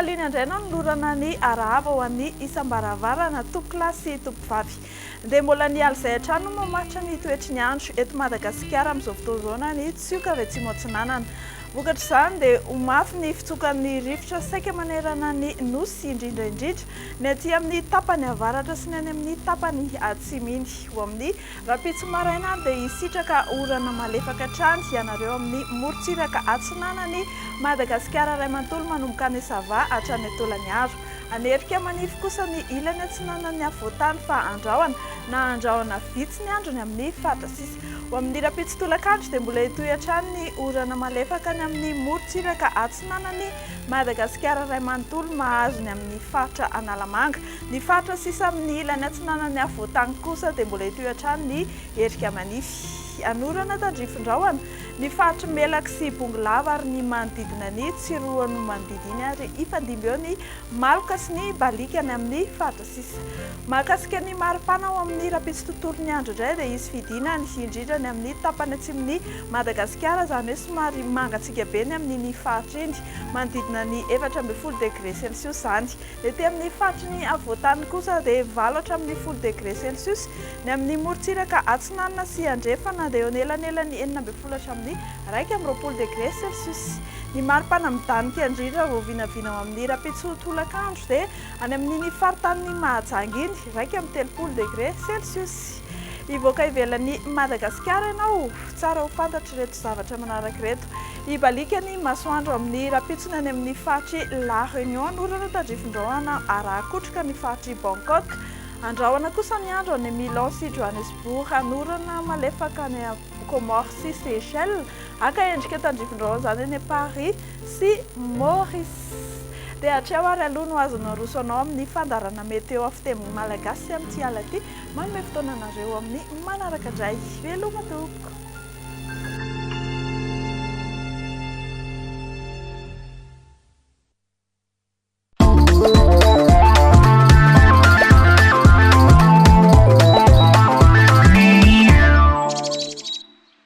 faliana indray no nolorana ny arahava ho an'ny isam-baravarana tompo-klasy tompo-vavy. Dia mbola nialy izay hatrany no mamaritra ny toetry ny andro eto Madagascar amin'izao fotoana izao ny tsioka avy atsimo atsinanana. Vokatra izany dia ho mafy ny fitsokan'ny rivotra saika manerana ny nosy indrindra ny aty amin'ny tapany avaratra sy ny any amin'ny tapany atsimo iny. Ho amin'ny rapitso maraina dia hisitraka orana malefaka hatrany ianareo amin'ny morontsiraka atsinanany Madagascar iray manontolo manomboka ny sava hatrany atolany aro. Anerika manify kosa ny ilany atsinanany avoatany fa andrahoana na andrahoana vitsy ny androny amin'ny faritra sisa. Ho amin'ny rapitso tolakandro dia mbola hitohy hatrany ny orana malefaka ny amin'ny morontsiraka atsinanany Madagascar iray manontolo mahazo ny amin'ny faritra Analamanga. Ny faritra sisa amin'ny ilany atsinanany avoatany kosa dia mbola hitohy hatrany ny herika manify. Anorana tandrifindrahoana ny faritra Melaka sy Bongolava ary ny manodidina ny tsiroa no manodidina ary ifandimby eo ny Maloka sy ny Balika ny amin'ny faritra sisa. Mahakasika ny maripana ao amin'ny rapitso tontolo ny andro indray dia izy fidina ny indrindra ny amin'ny tapany atsimon'ny Madagascar izany hoe somary mangatsiaka be ny amin'ny faritra iny manodidina ny 4.0 degré Celsius izany. Dia amin'ny faritra ny avoatany kosa dia 7 hatramin'ny 10 degré Celsius ny amin'ny morontsiraka atsinanana sy andrefana dia eo anelanelany 9.0 hatramin'ny 1.20 degré Celsius. Ny maripana midanika indrindra vao vinavina ao amin'ny rapitso tolakandro dia any amin'ny faritany Mahajanga iny 1.30 degré Celsius. Hivoaka ivelan'ny Madagasikara ianao, tsara ho fantatry reto zavatra manaraka reto. Hibalika ny masoandro amin'ny rapitsony any amin'ny faritry La Réunion, anorana tandrifindrahoana arakotroka ny faritry Bangkok. Andrahoana kosa ny andro any Milan sy Johannesburg, anorana malefaka ny Comores sy Seychelles, aka endrika tandrifindrahoana izany any Paris sy Maurice. Dia hatreo ary aloha no azonao roso anao amin'ny fandarana meteo fiteny malagasy amin'ity alina ity, manome fotoana anareo amin'ny manaraka indray. Veloma tompoko.